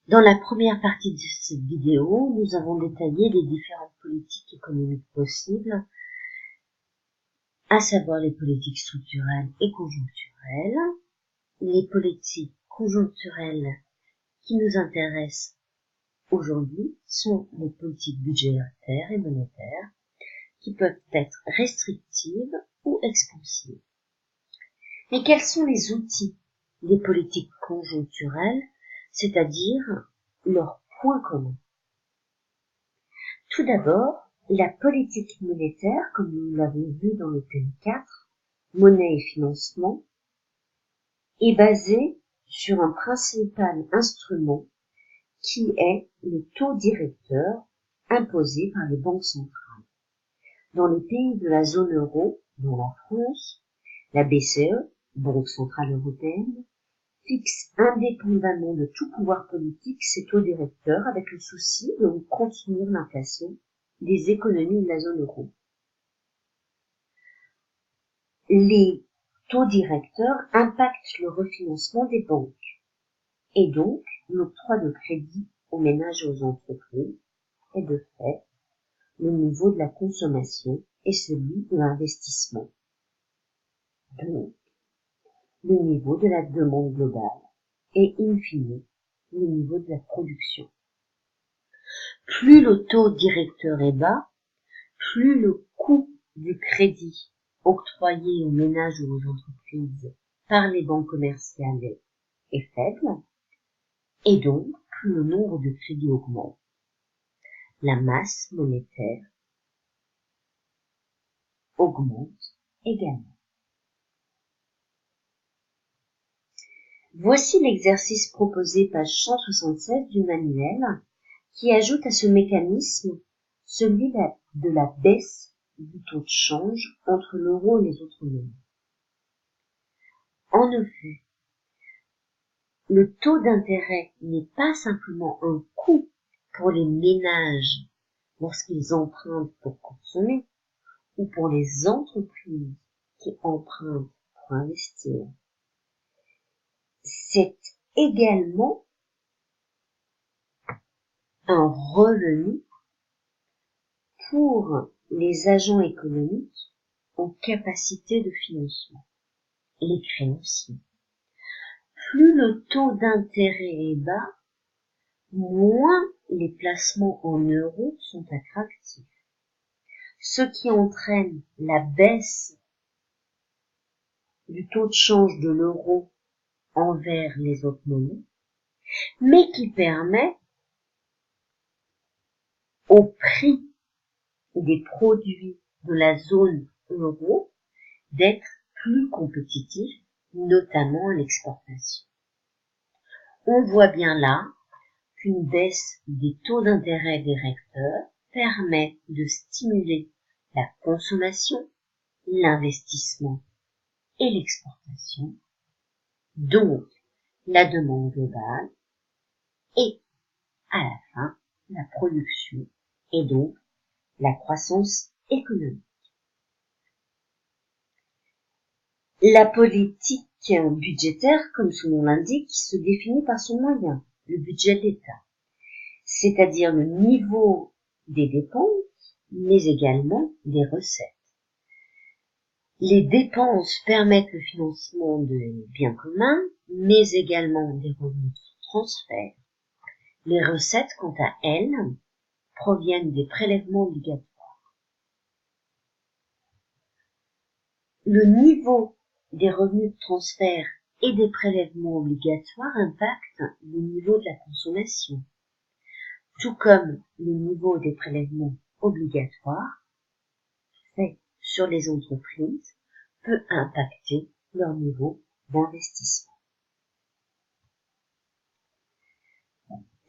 Dans la première partie de cette vidéo, nous avons détaillé les différentes politiques économiques possibles, à savoir les politiques structurelles et conjoncturelles. Les politiques conjoncturelles qui nous intéressent aujourd'hui sont les politiques budgétaires et monétaires qui peuvent être restrictives ou expansives. Mais quels sont les outils des politiques conjoncturelles, c'est-à-dire leurs points communs? Tout d'abord, la politique monétaire, comme nous l'avons vu dans le thème 4, monnaie et financement, est basée sur un principal instrument qui est le taux directeur imposé par les banques centrales. Dans les pays de la zone euro, dont la France, la BCE, Banque centrale européenne, fixe indépendamment de tout pouvoir politique ses taux directeurs avec le souci de contenir l'inflation des économies de la zone euro. Les taux directeurs impactent le refinancement des banques et donc l'octroi de crédit aux ménages et aux entreprises et de fait le niveau de la consommation et celui de l'investissement. Donc, le niveau de la demande globale et in fine le niveau de la production. Plus le taux directeur est bas, plus le coût du crédit octroyé aux ménages ou aux entreprises par les banques commerciales est faible, et donc plus le nombre de crédits augmente. La masse monétaire augmente également. Voici l'exercice proposé page 176 du manuel qui ajoute à ce mécanisme celui de la baisse du taux de change entre l'euro et les autres monnaies. En effet, le taux d'intérêt n'est pas simplement un coût pour les ménages lorsqu'ils empruntent pour consommer ou pour les entreprises qui empruntent pour investir. C'est également un revenu pour les agents économiques en capacité de financement, les créanciers. Plus le taux d'intérêt est bas, moins les placements en euros sont attractifs, ce qui entraîne la baisse du taux de change de l'euro envers les autres monnaies, mais qui permet au prix des produits de la zone euro d'être plus compétitifs, notamment à l'exportation. On voit bien là qu'une baisse des taux d'intérêt directeurs permet de stimuler la consommation, l'investissement et l'exportation, donc la demande globale et, à la fin, la production et donc la croissance économique. La politique budgétaire, comme son nom l'indique, se définit par son moyen, le budget de l'État, c'est-à-dire le niveau des dépenses, mais également des recettes. Les dépenses permettent le financement de biens communs, mais également des revenus de transfert. Les recettes, quant à elles, proviennent des prélèvements obligatoires. Le niveau des revenus de transfert et des prélèvements obligatoires impactent le niveau de la consommation, tout comme le niveau des prélèvements obligatoires fait sur les entreprises peut impacter leur niveau d'investissement.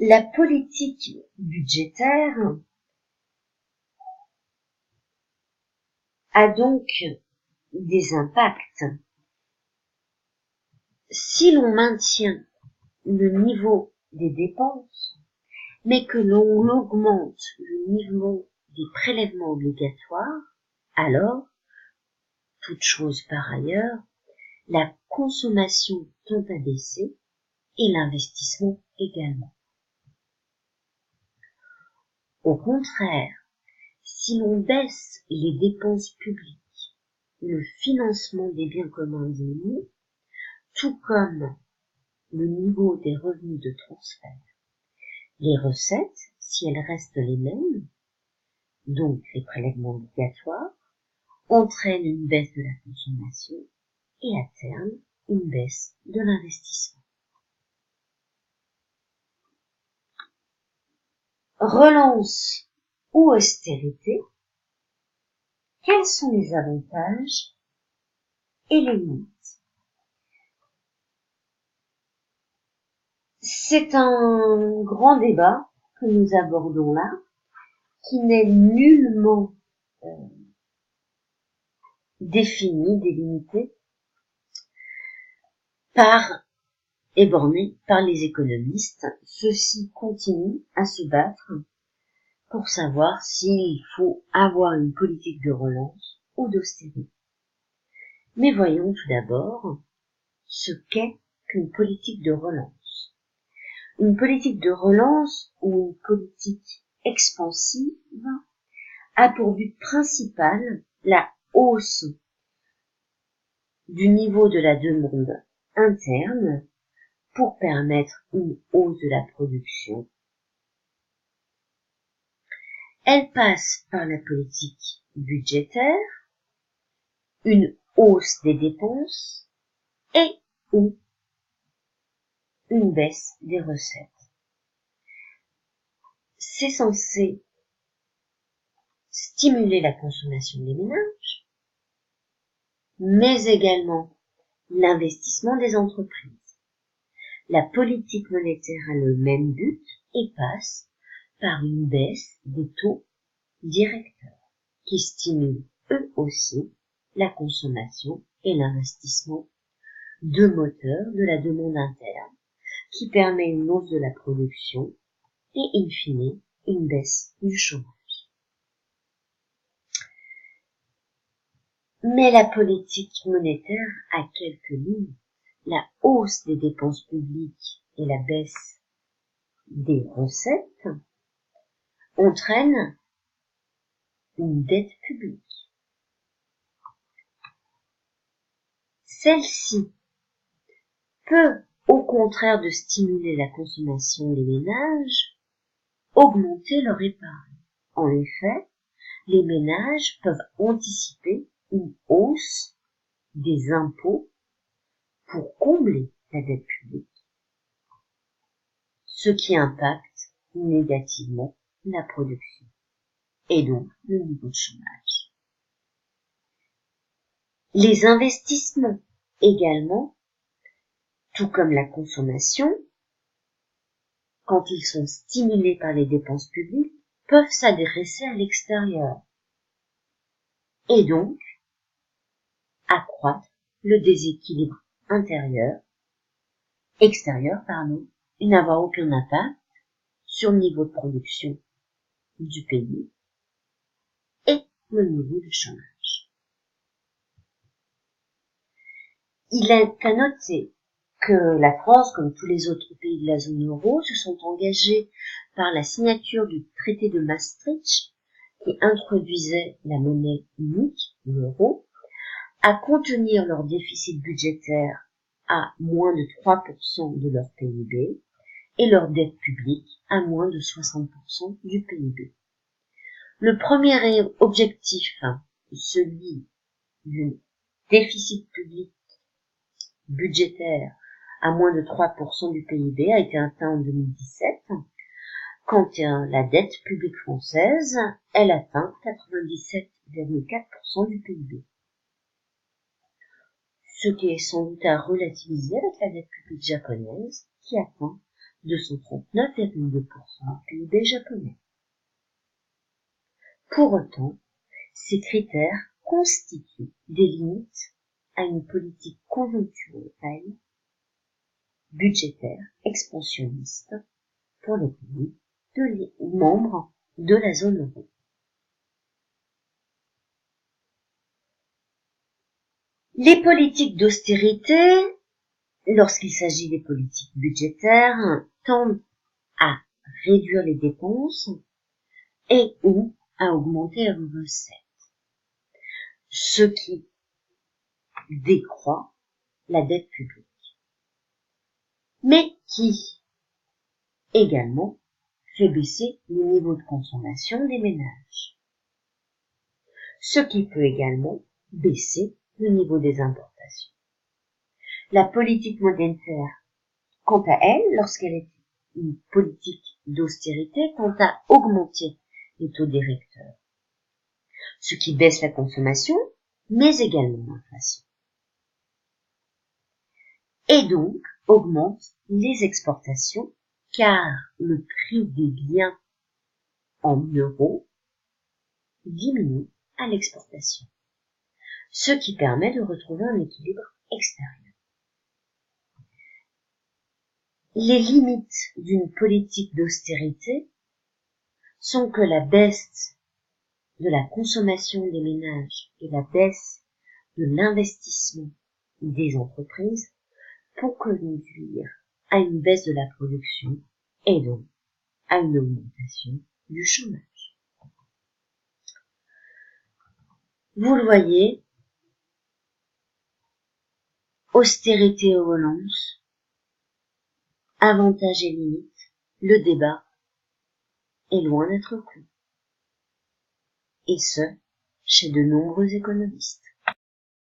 La politique budgétaire a donc des impacts. Si l'on maintient le niveau des dépenses, mais que l'on augmente le niveau des prélèvements obligatoires, alors, toute chose par ailleurs, la consommation tend à baisser et l'investissement également. Au contraire, si l'on baisse les dépenses publiques, le financement des biens communs diminue, tout comme le niveau des revenus de transfert. Les recettes, si elles restent les mêmes, donc les prélèvements obligatoires, entraînent une baisse de la consommation et à terme une baisse de l'investissement. Relance ou austérité, quels sont les avantages et les limites? C'est un grand débat que nous abordons là, qui n'est nullement défini, délimité et borné par les économistes. Ceux-ci continuent à se battre pour savoir s'il faut avoir une politique de relance ou d'austérité. Mais voyons tout d'abord ce qu'est qu'une politique de relance. Une politique de relance ou une politique expansive a pour but principal la hausse du niveau de la demande interne pour permettre une hausse de la production. Elle passe par la politique budgétaire, une hausse des dépenses et ou une baisse des recettes. C'est censé stimuler la consommation des ménages, mais également l'investissement des entreprises. La politique monétaire a le même but et passe par une baisse des taux directeurs qui stimulent eux aussi la consommation et l'investissement, deux moteurs de la demande interne qui permet une hausse de la production et in fine une baisse du chômage. Mais la politique monétaire a quelques limites. La hausse des dépenses publiques et la baisse des recettes entraînent une dette publique. Celle-ci peut, au contraire de stimuler la consommation des ménages, augmenter leur épargne. En effet, les ménages peuvent anticiper une hausse des impôts pour combler la dette publique, ce qui impacte négativement la production et donc le niveau de chômage. Les investissements également, tout comme la consommation, quand ils sont stimulés par les dépenses publiques, peuvent s'adresser à l'extérieur et donc accroître le déséquilibre extérieur, et n'avoir aucun impact sur le niveau de production du pays et le niveau de chômage. Il est à noter que la France, comme tous les autres pays de la zone euro, se sont engagés par la signature du traité de Maastricht, qui introduisait la monnaie unique, l'euro, à contenir leur déficit budgétaire à moins de 3% de leur PIB et leur dette publique à moins de 60% du PIB. Le premier objectif, celui du déficit public budgétaire à moins de 3% du PIB, a été atteint en 2017, quand la dette publique française, elle atteint 97,4% du PIB. Ce qui est sans doute à relativiser avec la dette publique japonaise, qui atteint 239,2% du PIB japonais. Pour autant, ces critères constituent des limites à une politique conjoncturelle, budgétaire, expansionniste pour les pays membres de la zone euro. Les politiques d'austérité, lorsqu'il s'agit des politiques budgétaires, tendent à réduire les dépenses, et ou à augmenter leurs recettes, ce qui décroît la dette publique, mais qui également fait baisser le niveau de consommation des ménages, ce qui peut également baisser le niveau des importations. La politique monétaire, quant à elle, lorsqu'elle est une politique d'austérité, tend à augmenter les taux directeurs, ce qui baisse la consommation, mais également l'inflation, et donc augmente les exportations, car le prix des biens en euros diminue à l'exportation, ce qui permet de retrouver un équilibre extérieur. Les limites d'une politique d'austérité sont que la baisse de la consommation des ménages et la baisse de l'investissement des entreprises pour conduire à une baisse de la production et donc à une augmentation du chômage. Vous le voyez, austérité et relance, avantages et limites, le débat est loin d'être clos. Et ce, chez de nombreux économistes.